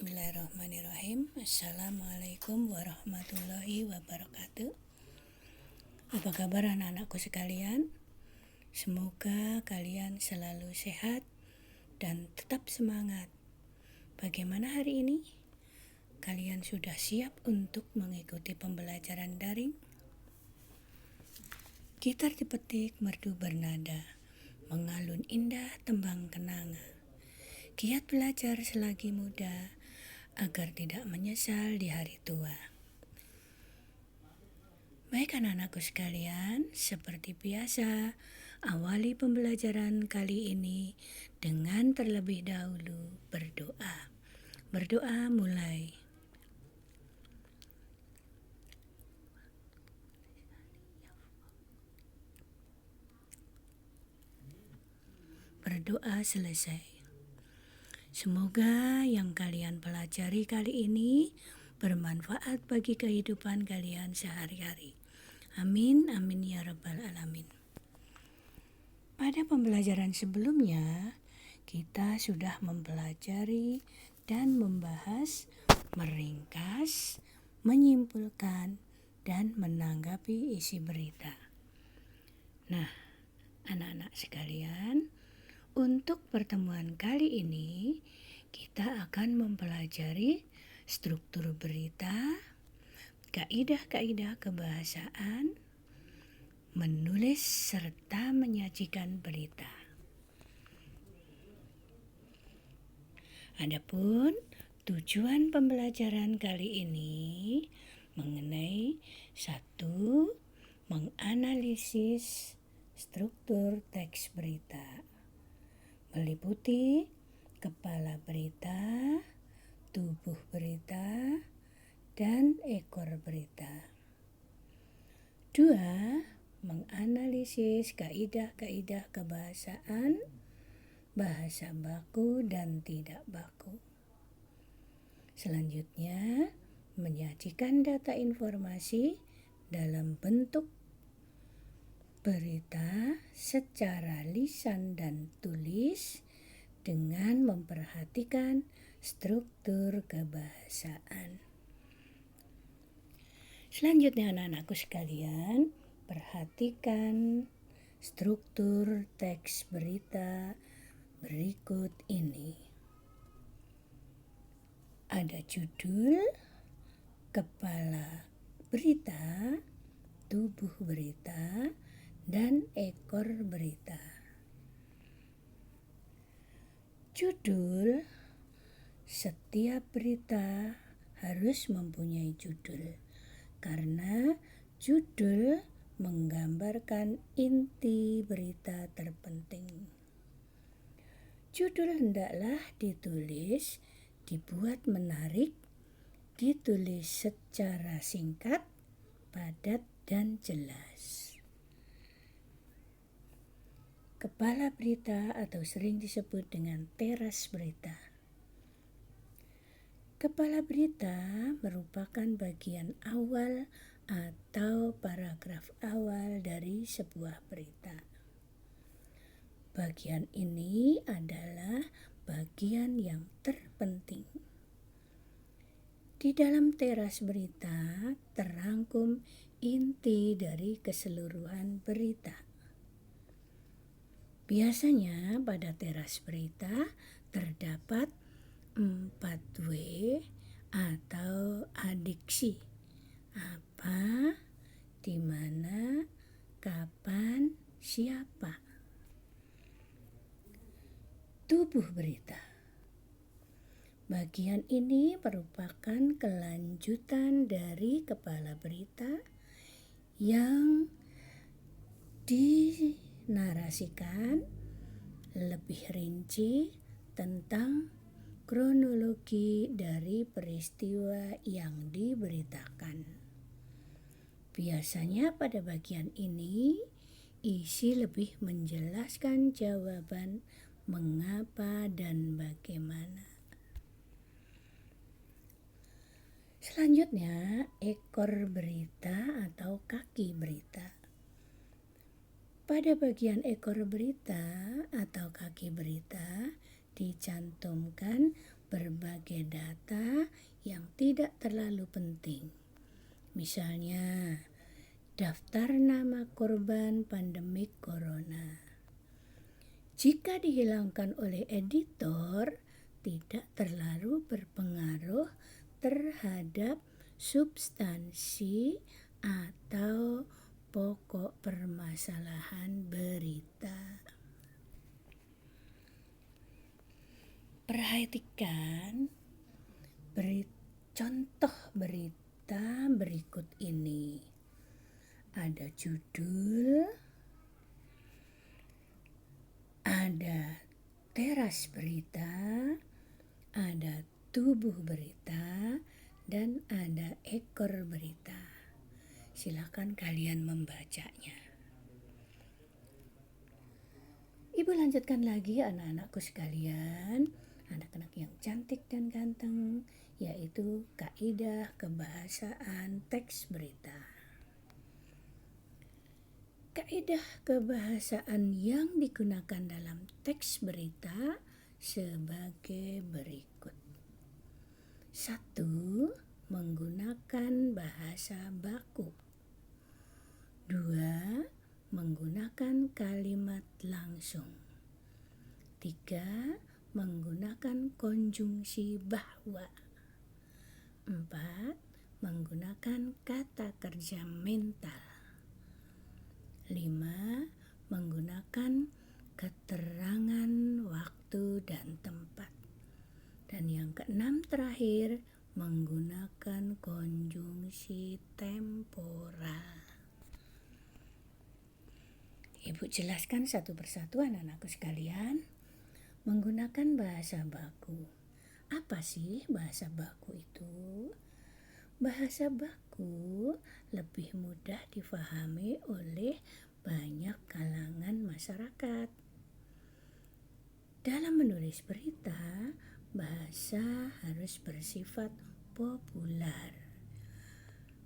Bismillahirrahmanirrahim. Assalamualaikum warahmatullahi wabarakatuh. Apa kabar anak-anakku sekalian? Semoga kalian selalu sehat dan tetap semangat. Bagaimana hari ini? Kalian sudah siap untuk mengikuti pembelajaran daring? Gitar dipetik, merdu bernada, mengalun indah tembang kenanga. Giat belajar selagi muda, agar tidak menyesal di hari tua. Baik anak-anakku sekalian, seperti biasa, awali pembelajaran kali ini dengan terlebih dahulu berdoa. Berdoa mulai. Berdoa selesai. Semoga yang kalian pelajari kali ini bermanfaat bagi kehidupan kalian sehari-hari. Amin, amin ya rabbal alamin. Pada pembelajaran sebelumnya, kita sudah mempelajari dan membahas, meringkas, menyimpulkan, dan menanggapi isi berita. Nah, anak-anak sekalian, untuk pertemuan kali ini, kita akan mempelajari struktur berita, kaidah-kaidah kebahasaan, menulis serta menyajikan berita. Adapun tujuan pembelajaran kali ini mengenai 1. Menganalisis struktur teks berita. Meliputi kepala berita, tubuh berita, dan ekor berita. 2. Menganalisis kaidah-kaidah kebahasaan, bahasa baku dan tidak baku. Selanjutnya, menyajikan data informasi dalam bentuk berita secara lisan dan tulis dengan memperhatikan struktur kebahasaan. Selanjutnya anak-anakku sekalian, perhatikan struktur teks berita berikut ini. Ada judul, kepala berita, tubuh berita, dan ekor berita. Judul, setiap berita harus mempunyai judul karena judul menggambarkan inti berita terpenting. Judul hendaklah ditulis, dibuat menarik, ditulis secara singkat, padat, dan jelas. Kepala berita atau sering disebut dengan teras berita. Kepala berita merupakan bagian awal atau paragraf awal dari sebuah berita. Bagian ini adalah bagian yang terpenting. Di dalam teras berita terangkum inti dari keseluruhan berita. Biasanya pada teras berita terdapat 4W atau adiksi. Apa, di mana, kapan, siapa. Tubuh berita. Bagian ini merupakan kelanjutan dari kepala berita yang dinarasikan lebih rinci tentang kronologi dari peristiwa yang diberitakan. Biasanya pada bagian ini isi lebih menjelaskan jawaban mengapa dan bagaimana. Selanjutnya, ekor berita atau kaki berita. Pada bagian ekor berita atau kaki berita dicantumkan berbagai data yang tidak terlalu penting. Misalnya, daftar nama korban pandemik corona. Jika dihilangkan oleh editor, tidak terlalu berpengaruh terhadap substansi atau pokok permasalahan berita. Perhatikan contoh berita berikut ini. Ada judul, ada teras berita, ada tubuh berita, dan ada ekor berita. Silakan kalian membacanya. Ibu lanjutkan lagi anak-anakku sekalian, anak-anak yang cantik dan ganteng, yaitu kaidah kebahasaan teks berita. Kaidah kebahasaan yang digunakan dalam teks berita sebagai berikut. 1. Menggunakan bahasa baku. 2. Menggunakan kalimat langsung. 3. Menggunakan konjungsi bahwa. 4. Menggunakan kata kerja mental. 5. Menggunakan keterangan waktu dan tempat. Dan yang keenam terakhir, menggunakan konjungsi temporal. Ibu jelaskan satu persatu anak-anakku sekalian. Menggunakan bahasa baku. Apa sih bahasa baku itu? Bahasa baku lebih mudah difahami oleh banyak kalangan masyarakat. Dalam menulis berita, bahasa harus bersifat populer.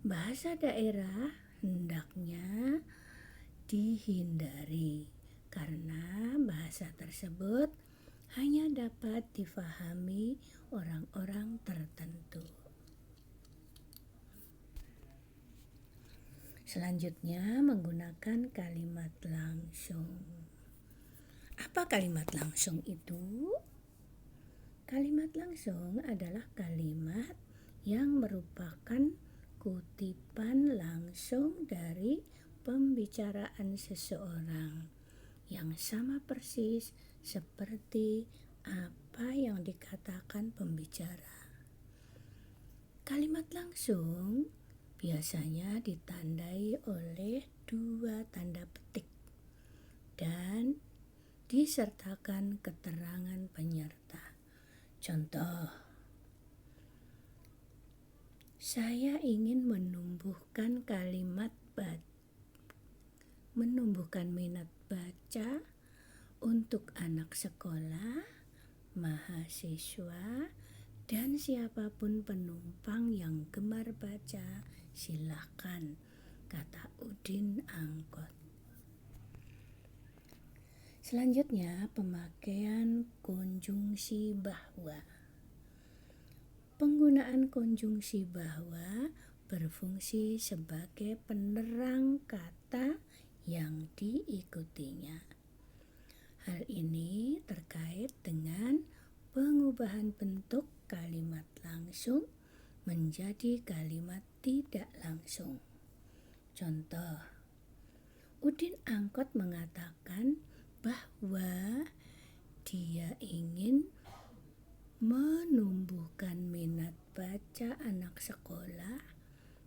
Bahasa daerah hendaknya dihindari karena bahasa tersebut hanya dapat difahami orang-orang tertentu. Selanjutnya, menggunakan kalimat langsung. Apa kalimat langsung itu? Kalimat langsung adalah kalimat yang merupakan kutipan langsung dari pembicaraan seseorang yang sama persis seperti apa yang dikatakan pembicara. Kalimat langsung biasanya ditandai oleh 2 tanda petik dan disertakan keterangan penyerta. Contoh, saya ingin menumbuhkan minat baca untuk anak sekolah, mahasiswa, dan siapapun penumpang yang gemar baca, silakan, kata Udin angkot. Selanjutnya, pemakaian konjungsi bahwa. Penggunaan konjungsi bahwa berfungsi sebagai penerang kata yang diikutinya. Hal ini terkait dengan pengubahan bentuk kalimat langsung menjadi kalimat tidak langsung. Contoh, Udin angkot mengatakan bahwa dia ingin menumbuhkan minat baca anak sekolah,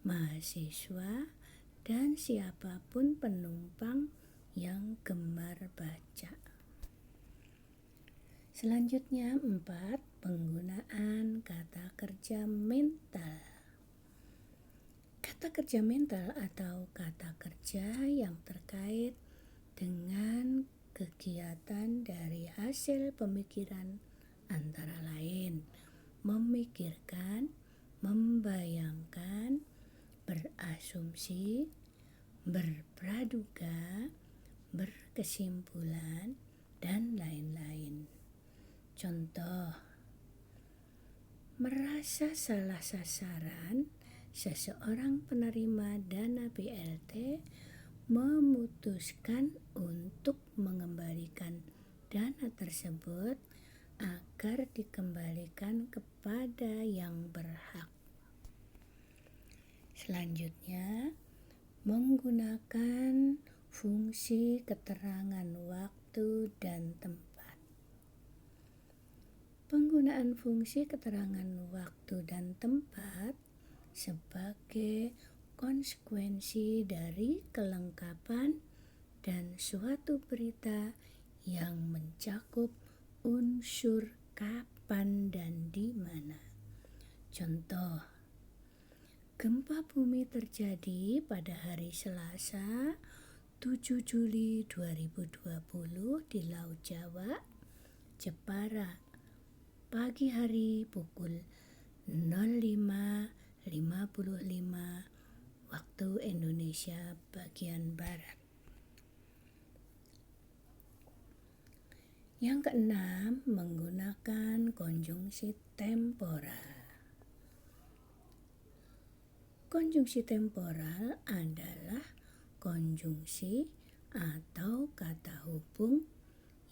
mahasiswa, dan siapapun penumpang yang gemar baca. Selanjutnya 4. Penggunaan kata kerja mental. Kata kerja mental atau kata kerja yang terkait dengan kegiatan dari hasil pemikiran antara lain memikirkan, membayangkan, berasumsi, berpraduga, berkesimpulan, dan lain-lain. Contoh, Merasa salah sasaran, seseorang penerima dana BLT memutuskan untuk mengembalikan dana tersebut agar dikembalikan kepada yang berhak. Selanjutnya, menggunakan fungsi keterangan waktu dan tempat. Penggunaan fungsi keterangan waktu dan tempat sebagai konsekuensi dari kelengkapan dan suatu berita yang mencakup unsur kapan dan di mana. Contoh, gempa bumi terjadi pada hari Selasa 7 Juli 2020 di Laut Jawa, Jepara, pagi hari pukul 05.55 waktu Indonesia bagian Barat. Yang keenam, menggunakan konjungsi temporal. Konjungsi temporal adalah konjungsi atau kata hubung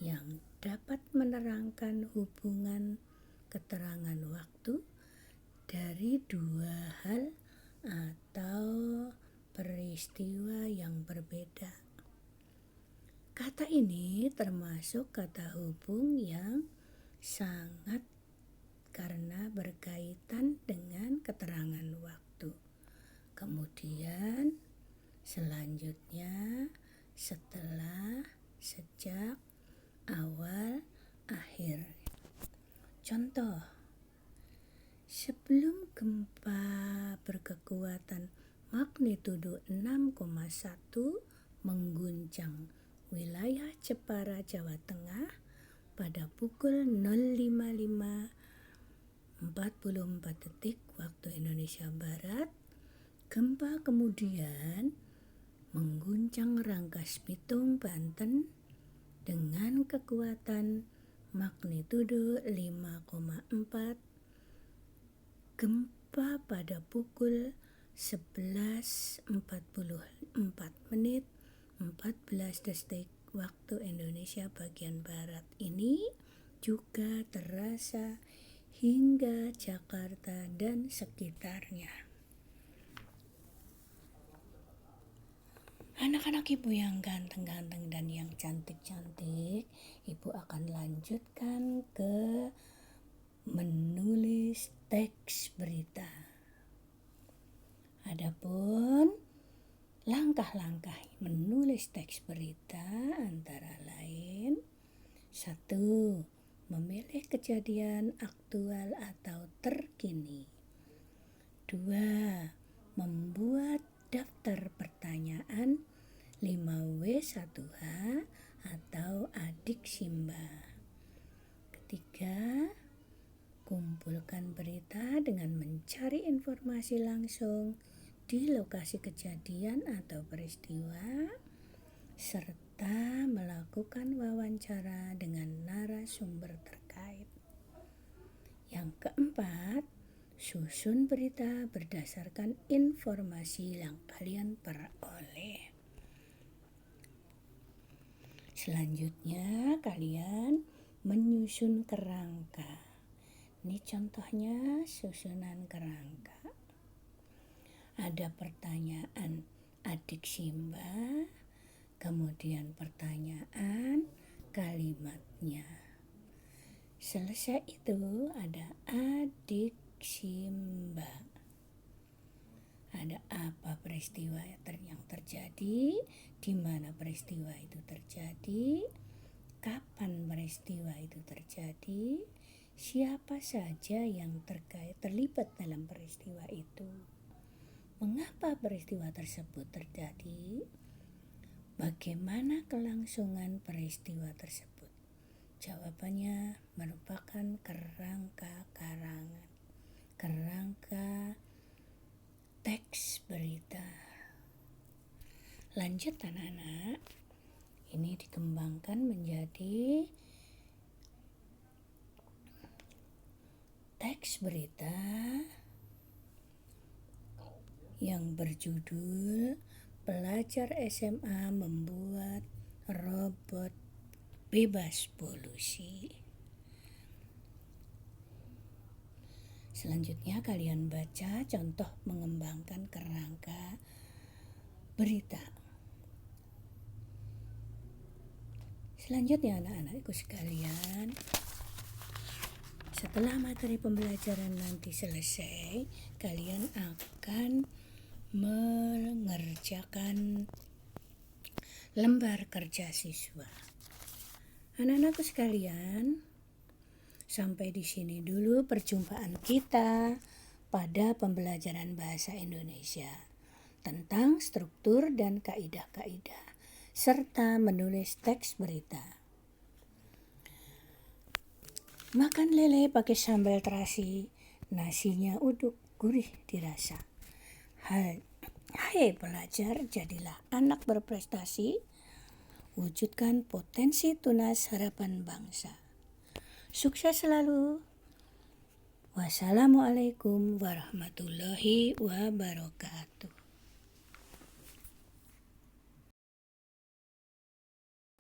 yang dapat menerangkan hubungan keterangan waktu dari dua hal atau peristiwa yang berbeda. Kata ini termasuk kata hubung yang sangat karena berkaitan dengan keterangan waktu. Kemudian selanjutnya setelah, sejak, awal, akhir. Contoh, sebelum gempa berkekuatan magnitudo 6,1 mengguncang wilayah Jepara, Jawa Tengah pada pukul 05.44 waktu Indonesia Barat, gempa kemudian mengguncang Rangkas Bitung, Banten dengan kekuatan magnitudo 5,4. Gempa pada pukul 11.44 menit 14 detik waktu Indonesia bagian Barat ini juga terasa hingga Jakarta dan sekitarnya. Anak-anak ibu yang ganteng-ganteng dan yang cantik-cantik, ibu akan lanjutkan ke menulis teks berita. Adapun langkah-langkah menulis teks berita antara lain: 1. Memilih kejadian aktual atau terkini. 2. Membuat daftar pertanyaan 5W1H atau adik Simba. Ketiga, kumpulkan berita dengan mencari informasi langsung di lokasi kejadian atau peristiwa, serta melakukan wawancara dengan narasumber terkait. Yang keempat, susun berita berdasarkan informasi yang kalian peroleh. Selanjutnya, kalian menyusun kerangka. Ini contohnya susunan kerangka. Ada pertanyaan adik Simba, kemudian pertanyaan kalimatnya. Selesai itu ada adik Simba. Ada apa peristiwa yang terjadi, di mana peristiwa itu terjadi, kapan peristiwa itu terjadi, siapa saja yang terlibat dalam peristiwa itu, mengapa peristiwa tersebut terjadi, bagaimana kelangsungan peristiwa tersebut. Jawabannya merupakan kerangka karangan, kerangka teks berita. Lanjut anak-anak, ini dikembangkan menjadi teks teks berita yang berjudul Pelajar SMA membuat robot bebas polusi. Selanjutnya kalian baca contoh mengembangkan kerangka berita. Selanjutnya anak-anakku sekalian, setelah materi pembelajaran nanti selesai, kalian akan mengerjakan lembar kerja siswa. Anak-anakku sekalian, sampai di sini dulu perjumpaan kita pada pembelajaran bahasa Indonesia tentang struktur dan kaidah-kaidah serta menulis teks berita. Makan lele pakai sambal terasi, nasinya uduk, gurih dirasa. Hai pelajar, jadilah anak berprestasi, wujudkan potensi tunas harapan bangsa. Sukses selalu. Wassalamualaikum warahmatullahi wabarakatuh.